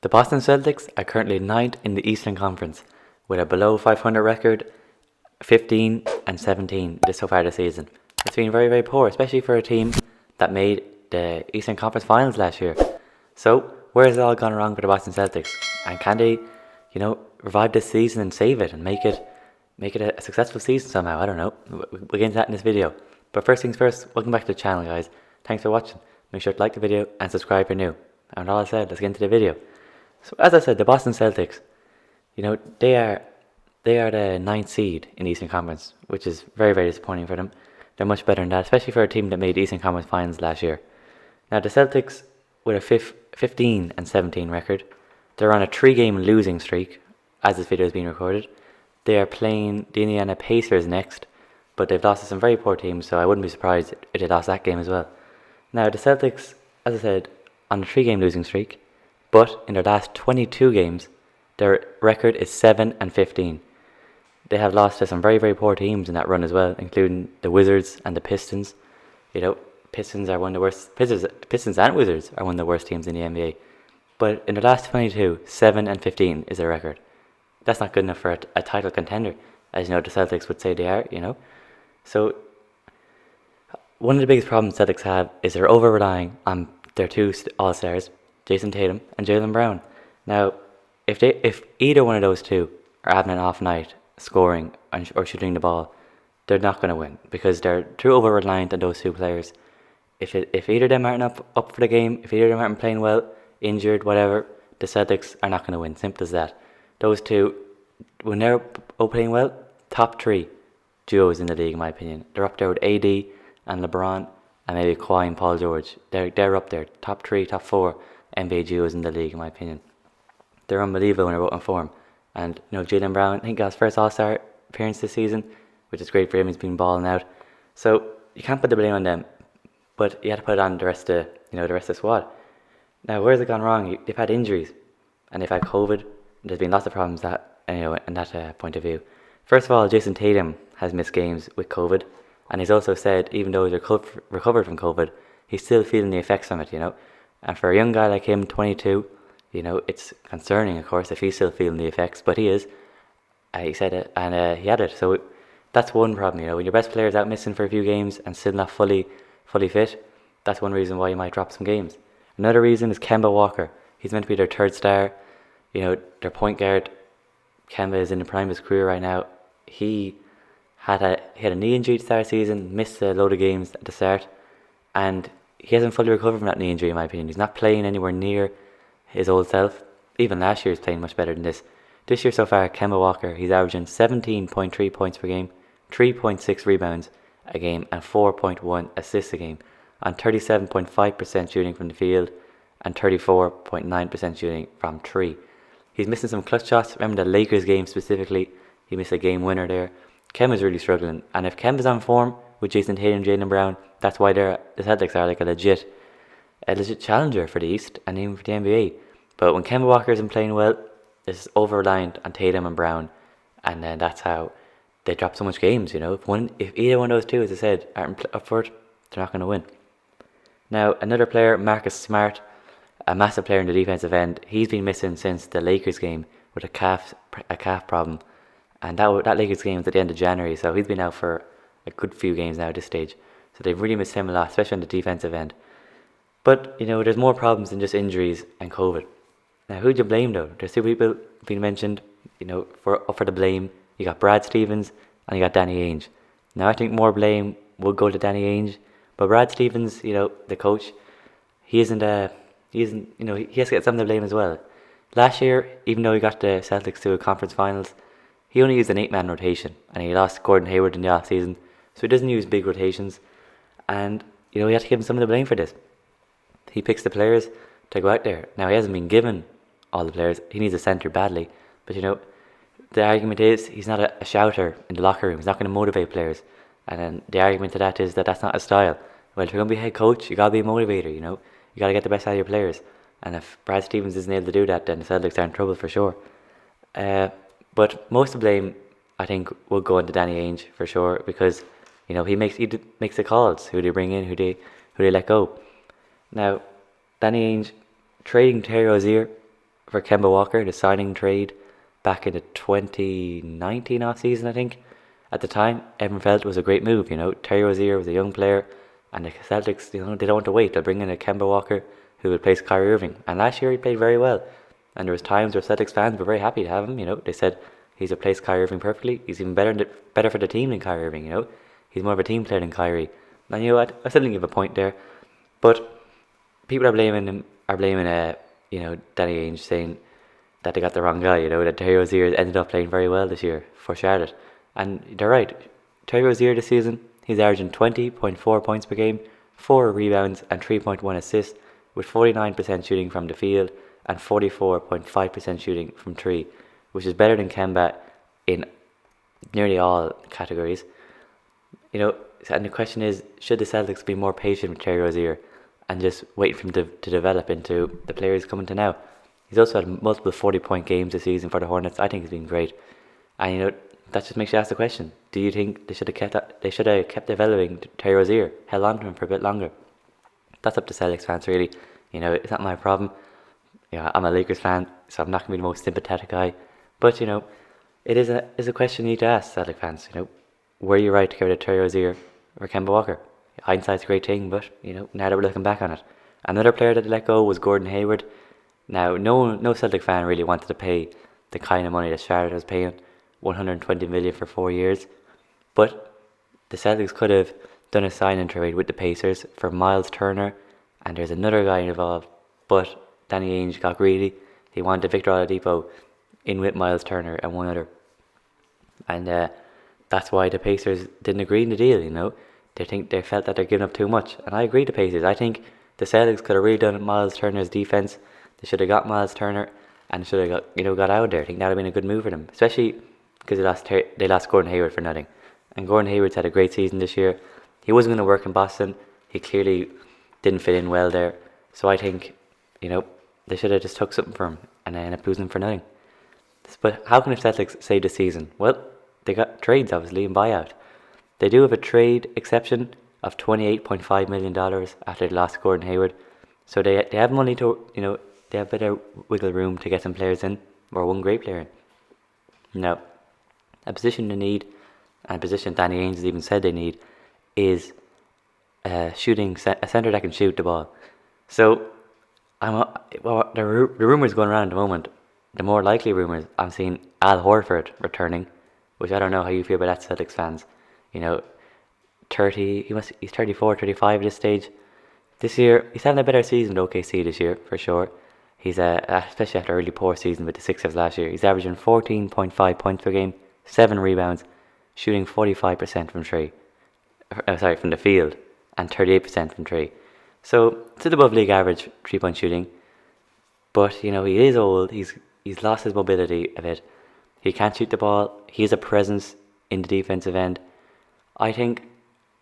The Boston Celtics are currently ninth in the Eastern Conference with a below 500 record, 15 and 17 so far this season. It's been very, very poor, especially for a team that made the Eastern Conference Finals last year. So, where has it all gone wrong for the Boston Celtics? And can they, revive this season and save it and make it a successful season somehow? I don't know. We'll get into that in this video. But first things first, welcome back to the channel, guys. Thanks for watching. Make sure to like the video and subscribe if you're new. And all I said, let's get into the video. So as I said, the Boston Celtics, they are the ninth seed in the Eastern Conference, which is very, very disappointing for them. They're much better than that, especially for a team that made the Eastern Conference Finals last year. Now the Celtics, with a 15 and 17 record, they're on a 3-game losing streak as this video is being recorded. They are playing the Indiana Pacers next, but they've lost to some very poor teams, so I wouldn't be surprised if they lost that game as well. Now the Celtics, as I said, on a 3-game losing streak, but in their last 22 games, their record is 7 and 15. They have lost to some very, very poor teams in that run as well, including the Wizards and the Pistons. Pistons are one of the worst. Pistons and Wizards are one of the worst teams in the NBA. But in the last 22, 7 and 15 is their record. That's not good enough for a title contender, as the Celtics would say they are. So one of the biggest problems Celtics have is they're over relying on their two all-stars, Jason Tatum and Jaylen Brown. Now, if either one of those two are having an off night, scoring or shooting the ball, they're not going to win because they're too over reliant on those two players. If either of them aren't up for the game, if either of them aren't playing well, injured, whatever, the Celtics are not going to win. Simple as that. Those two, when they're playing well, top 3 duos in the league, in my opinion. They're up there with AD and LeBron and maybe Kawhi and Paul George. They're up there, top 3, top 4 NBA duos in the league, in my opinion. They're unbelievable when they're out in form. And Jaylen Brown, I think, got his first All-Star appearance this season, which is great for him. He's been balling out. So you can't put the blame on them, but you have to put it on the rest of the squad. Now, where's it gone wrong? They've had injuries, and they've had COVID. There's been lots of problems in that point of view. First of all, Jason Tatum has missed games with COVID, and he's also said even though he's recovered from COVID, he's still feeling the effects from it. And for a young guy like him, 22. It's concerning, of course, if he's still feeling the effects, but he is. He said it, and he had it. So that's one problem, when your best player is out missing for a few games and still not fully fit, that's one reason why you might drop some games. Another reason is Kemba Walker. He's meant to be their third star, their point guard. Kemba is in the prime of his career right now. He had a knee injury to start the season, missed a load of games at the start, and he hasn't fully recovered from that knee injury, in my opinion. He's not playing anywhere near his old self. Even last year he's playing much better than this. This year so far, Kemba Walker, he's averaging 17.3 points per game, 3.6 rebounds a game, and 4.1 assists a game, on 37.5% shooting from the field and 34.9% shooting from 3. He's missing some clutch shots. Remember the Lakers game specifically, he missed a game winner there. Kemba's really struggling, and if Kemba's on form with Jason Tatum and Jaylen Brown, that's why the Celtics are like a legit challenger for the East and even for the NBA. But when Kemba Walker isn't playing well, it's over-reliant on Tatum and Brown, and then that's how they drop so much games. If either one of those two, as I said, aren't up for it, they're not going to win. Now another player, Marcus Smart, a massive player in the defensive end, he's been missing since the Lakers game with a calf problem, and that Lakers game was at the end of January, so he's been out for a good few games now at this stage. So they've really missed him a lot, especially on the defensive end. But, there's more problems than just injuries and COVID. Now, who do you blame, though? There's two people being mentioned, for the blame. You got Brad Stevens and you got Danny Ainge. Now, I think more blame would go to Danny Ainge. But Brad Stevens, the coach, he has to get some of the blame as well. Last year, even though he got the Celtics to a conference finals, he only used an 8-man rotation. And he lost Gordon Hayward in the off-season. So he doesn't use big rotations. And, you have to give him some of the blame for this. He picks the players to go out there. Now, he hasn't been given all the players. He needs a centre badly. But, the argument is he's not a shouter in the locker room. He's not going to motivate players. And then the argument to that is that that's not his style. Well, if you're going to be head coach, you got to be a motivator, You got to get the best out of your players. And if Brad Stevens isn't able to do that, then the Celtics are in trouble for sure. But most of the blame, I think, will go into Danny Ainge for sure, because he makes the calls. Who they bring in, who they let go. Now, Danny Ainge trading Terry Rozier for Kemba Walker, the signing trade back in the 2019 off season, I think. At the time, everyone felt it was a great move. Terry Rozier was a young player, and the Celtics, they don't want to wait. They'll bring in a Kemba Walker who would replace Kyrie Irving. And last year he played very well. And there was times where Celtics fans were very happy to have him. They said he's replaced Kyrie Irving perfectly. He's even better for the team than Kyrie Irving. He's more of a team player than Kyrie. And I still think you have a point there. But people are blaming Danny Ainge, saying that they got the wrong guy, that Terry Rozier ended up playing very well this year for Charlotte. And they're right. Terry Rozier this season, he's averaging 20.4 points per game, 4 rebounds and 3.1 assists, with 49% shooting from the field and 44.5% shooting from 3, which is better than Kemba in nearly all categories. And the question is, should the Celtics be more patient with Terry Rozier and just wait for him to develop into the player he's coming to now? He's also had multiple 40-point games this season for the Hornets. I think he's been great. And that just makes you ask the question: do you think they should have kept developing Terry Rozier, held on to him for a bit longer? That's up to Celtics fans, really. It's not my problem. I'm a Lakers fan, so I'm not going to be the most sympathetic guy. But it is a question you need to ask Celtics fans. Were you right to get rid of Terry Rozier or Kemba Walker? Hindsight's a great thing, but now that we're looking back on it, another player that they let go was Gordon Hayward. Now, no Celtic fan really wanted to pay the kind of money that Charlotte was paying, $120 million for 4 years. But the Celtics could have done a sign-in trade with the Pacers for Miles Turner, and there's another guy involved. But Danny Ainge got greedy. He wanted Victor Oladipo in with Miles Turner and one other, and that's why the Pacers didn't agree in the deal. They felt that they're giving up too much, and I agree with the Pacers. I think the Celtics could have redone Miles Turner's defense. They should have got Miles Turner and should have got out there. I think that would have been a good move for them, especially because they lost Gordon Hayward for nothing. And Gordon Hayward's had a great season this year. He wasn't going to work in Boston. He clearly didn't fit in well there. So I think they should have just took something for him and then ended up losing him for nothing. But how can the Celtics save the season? Well, they got trades, obviously, and buyout. They do have a trade exception of $28.5 million after they lost Gordon Hayward. So they have money to, they have a bit of wiggle room to get some players in, or one great player in. Now, a position they need, and a position Danny Ainge has even said they need, is a centre that can shoot the ball. So, the rumours going around at the moment, the more likely rumours, I'm seeing Al Horford returning, which I don't know how you feel about that, Celtics fans. he's 34, 35 at this stage. This year, he's having a better season with OKC this year, for sure. He's, especially after early poor season with the Sixers last year, he's averaging 14.5 points per game, 7 rebounds, shooting 45% from from the field, and 38% from 3. So, still above league average 3-point shooting. But, he is old, he's lost his mobility a bit. He can't shoot the ball, he has a presence in the defensive end. I think,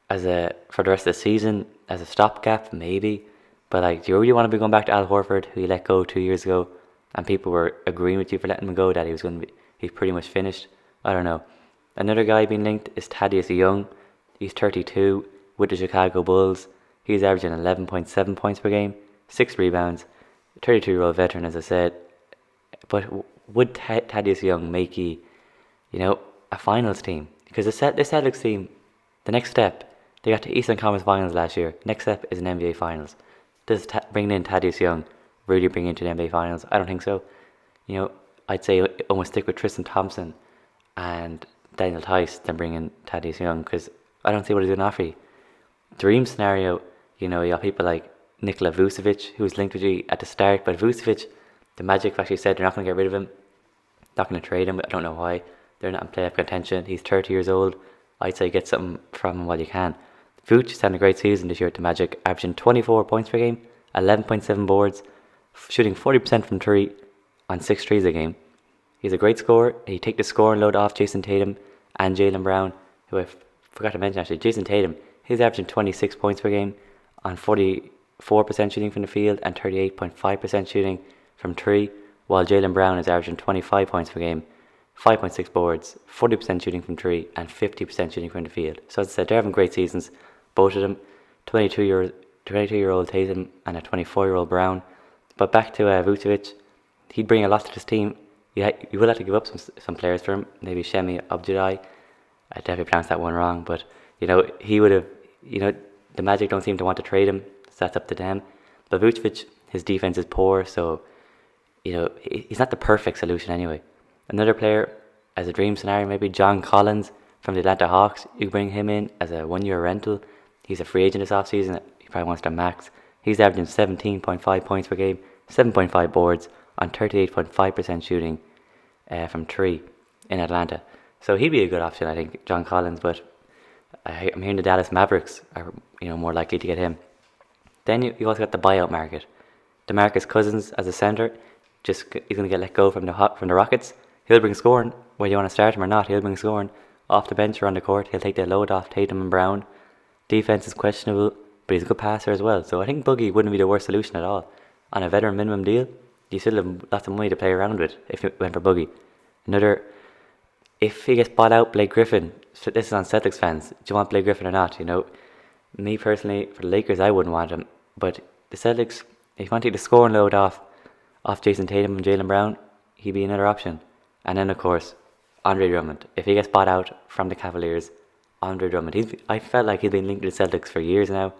for the rest of the season, as a stopgap, maybe. But do you really want to be going back to Al Horford, who you let go 2 years ago, and people were agreeing with you for letting him go, that he's pretty much finished? I don't know. Another guy being linked is Thaddeus Young. He's 32 with the Chicago Bulls. He's averaging 11.7 points per game, 6 rebounds. 32-year-old veteran, as I said. But would Thaddeus Young make you, a finals team? Because the Celtics team, the next step, they got to Eastern Conference Finals last year. Next step is an NBA Finals. Does bringing in Thaddeus Young really bring into the NBA Finals? I don't think so. I'd say almost stick with Tristan Thompson and Daniel Tice than bring in Thaddeus Young, because I don't see what he's going to offer you. Dream scenario, you got people like Nikola Vucevic, who was linked with you at the start, but Vucevic, the Magic actually said they're not going to get rid of him, not going to trade him. I don't know why. They're not in playoff contention. He's 30 years old. I'd say get something from him while you can. Vooch is having a great season this year at the Magic, averaging 24 points per game, 11.7 boards, shooting 40% from 3 on 6 threes a game. He's a great scorer. He take the scoring load off Jason Tatum and Jaylen Brown, who I forgot to mention actually. Jason Tatum, he's averaging 26 points per game on 44% shooting from the field and 38.5% shooting from 3, while Jaylen Brown is averaging 25 points per game, 5.6 boards, 40% shooting from 3 and 50% shooting from the field. So as I said, they're having great seasons, both of them. 22-year-old Tatum and a 24-year-old Brown. But back to Vucevic, he'd bring a lot to this team. You will have to give up some players for him. Maybe Shemi Abdulai. I definitely pronounced that one wrong, but he would have. The Magic don't seem to want to trade him, so that's up to them. But Vucevic, his defense is poor, so he's not the perfect solution anyway. Another player, as a dream scenario, maybe John Collins from the Atlanta Hawks. You bring him in as a 1-year rental. He's a free agent this offseason. He probably wants to max. He's averaging 17.5 points per game, 7.5 boards on 38.5% shooting from 3 in Atlanta. So he'd be a good option, I think, John Collins. But I'm hearing the Dallas Mavericks are more likely to get him. Then you also got the buyout market. DeMarcus Cousins as a center, he's going to get let go from the Rockets. He'll bring scoring, whether you want to start him or not. He'll bring scoring off the bench or on the court. He'll take the load off Tatum and Brown. Defense is questionable, but he's a good passer as well. So I think Boogie wouldn't be the worst solution at all. On a veteran minimum deal, you still have lots of money to play around with if you went for Boogie. If he gets bought out, Blake Griffin. So this is on Celtics fans. Do you want Blake Griffin or not? Me personally, for the Lakers, I wouldn't want him. But the Celtics, if you want to take the scoring load off Jason Tatum and Jaylen Brown, he'd be another option. And then, of course, Andre Drummond. If he gets bought out from the Cavaliers, Andre Drummond. I felt like he's been linked to the Celtics for years now.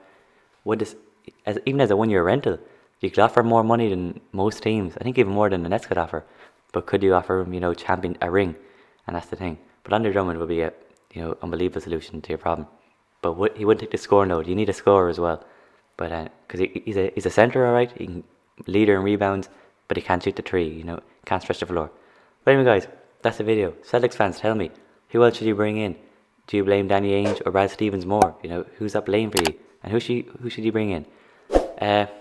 Even as a 1-year rental, you could offer more money than most teams. I think even more than the Nets could offer. But could you offer him, champion a ring? And that's the thing. But Andre Drummond would be a unbelievable solution to your problem. But he wouldn't take the scoring load. You need a scorer as well. But because he's a centre, all right. He can leader in rebounds, but he can't shoot the three. Can't stretch the floor. But anyway, guys, that's the video. Celtics fans, tell me, who else should you bring in? Do you blame Danny Ainge or Brad Stevens more? Who's that blame for you? And who should you bring in?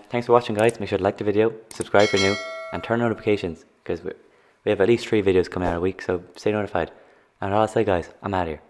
Thanks for watching, guys. Make sure to like the video, subscribe for new, and turn on notifications, because we have at least 3 videos coming out a week, so stay notified. And all I'll say, guys, I'm out of here.